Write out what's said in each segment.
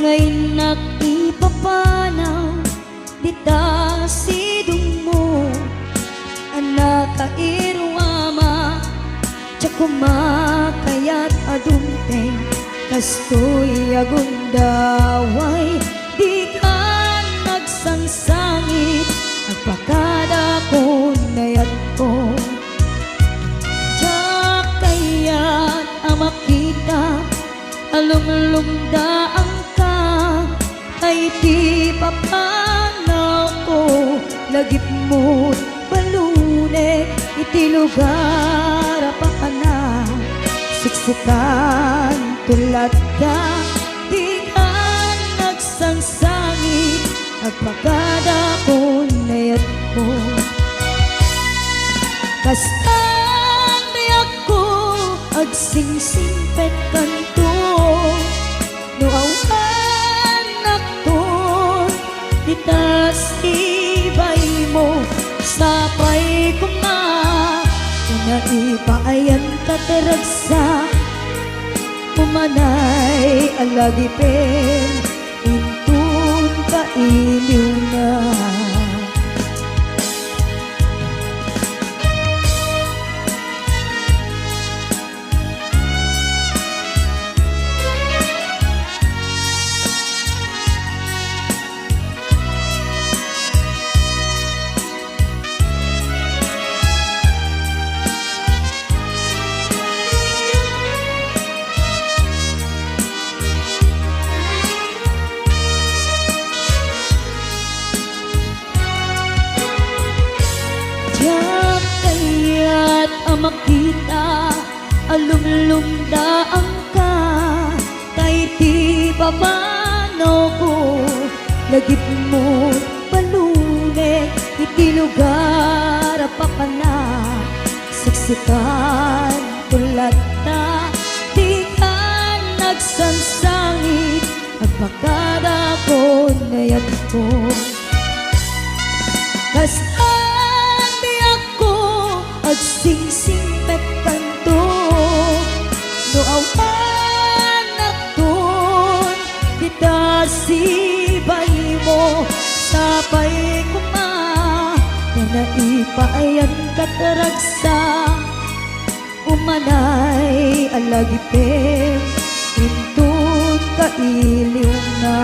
ngay nakipapanaw dita sidong mo anak kairwama tsa kumakayat adunteng kastoy agundaway di ka nagsangsangit agpakada ko nayat ko tsa kayat amakita alumlumdaan ka ay di papanaw ko lagip mo balune iti lugar pa ka na siksikan tulad ka di ka nagsangsangit agpakada ko nayat ko kastan di ako agsingsingpet kanto no awanak to ditas ibay mo sapay ko nga na ipaayan kataragsa umanay alagipin intun kailiw na makita alumlumdaan ka kay ti babano ko lagip mo balune iti lugar pa ka na siksikan tulad ta di ka nagsansangit agpakada ko nayat ko kastan di ako agsingsingpet kanto no awanak ton ditasibay mo sapay kuma na naipaayan kataragsa umanay alagipin intun kailiw na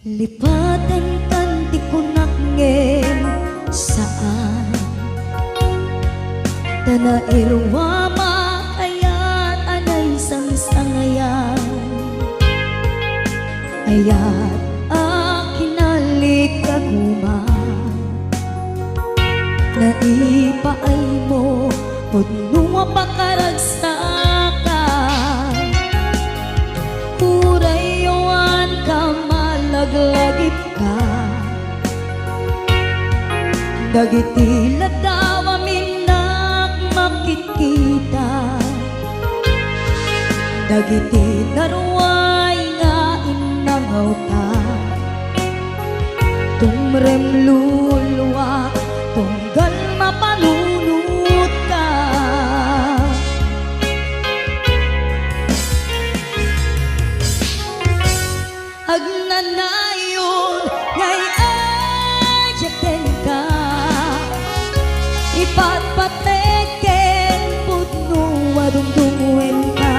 lipatan kan di ko nakngem saan tana irwama ayat anay sangsangayan ayat akinalik kaguman naipaay mo pudnunga pakaragsakan urayawan ka maglagip ka dagiti ladawa minak makikita dagiti darway nga inangaw ta tumrem luluwa tunggal mapanunot ka agnanayon ngay ajaten ka ipatpateken putno adungdungwen ka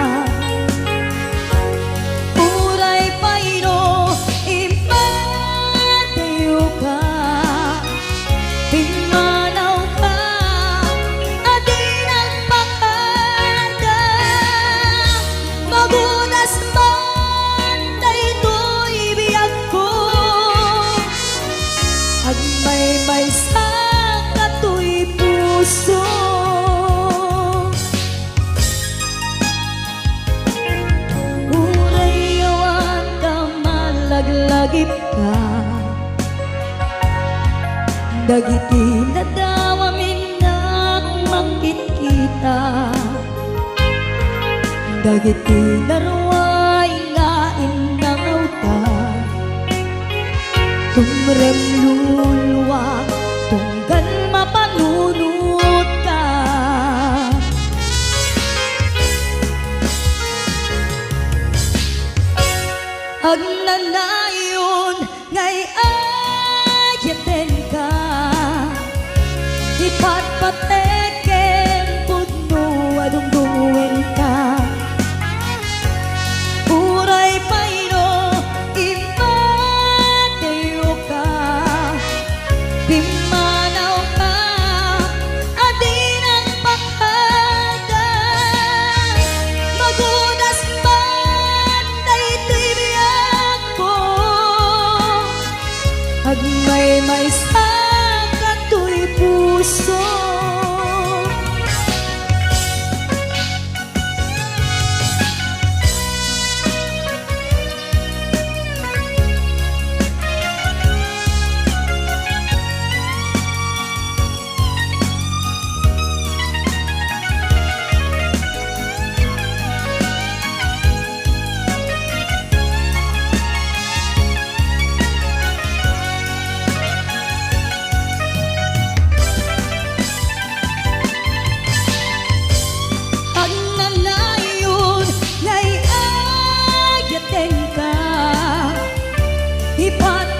uray payno impatayo ka pimanaw ka dagip ka. Dagiti na daw amin nga makikita. Dagiti naruay nga inangaw ta. Tumrem lulwa tunggal mapanunod ka. Ag nanayon ngay ayaten ka. Ipatpateken pudno adungdungwen ka. Uray payno imateo ka. Pimanaw ka adin ang pakada. Magudas man daytoy biyak ko. Agmay sa katoy puso.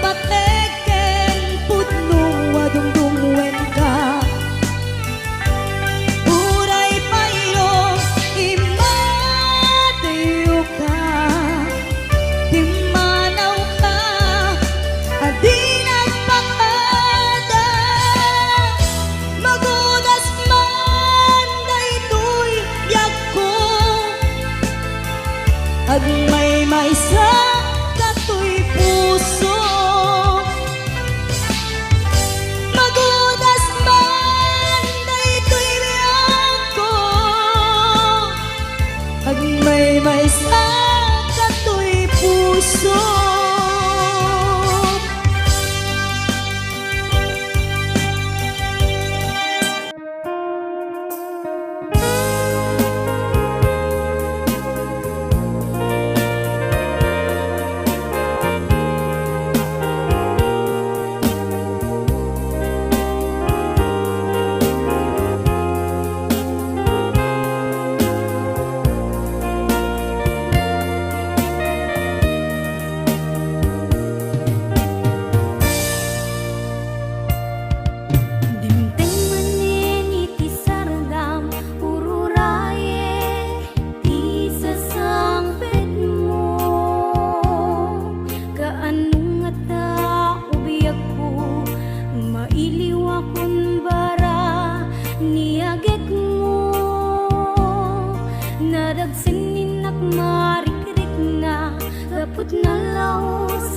Ipatpateken pudno adungdungwen ka. Uray payno imateo ka. Timanaw ka adin ang pakada. Magudas man daytoy biyak ko. Agmay sa katoy puso. Magudas man daytoy biyak ko. Agmay sa katoy puso. Nadagsinin at marikrik na gapot na laos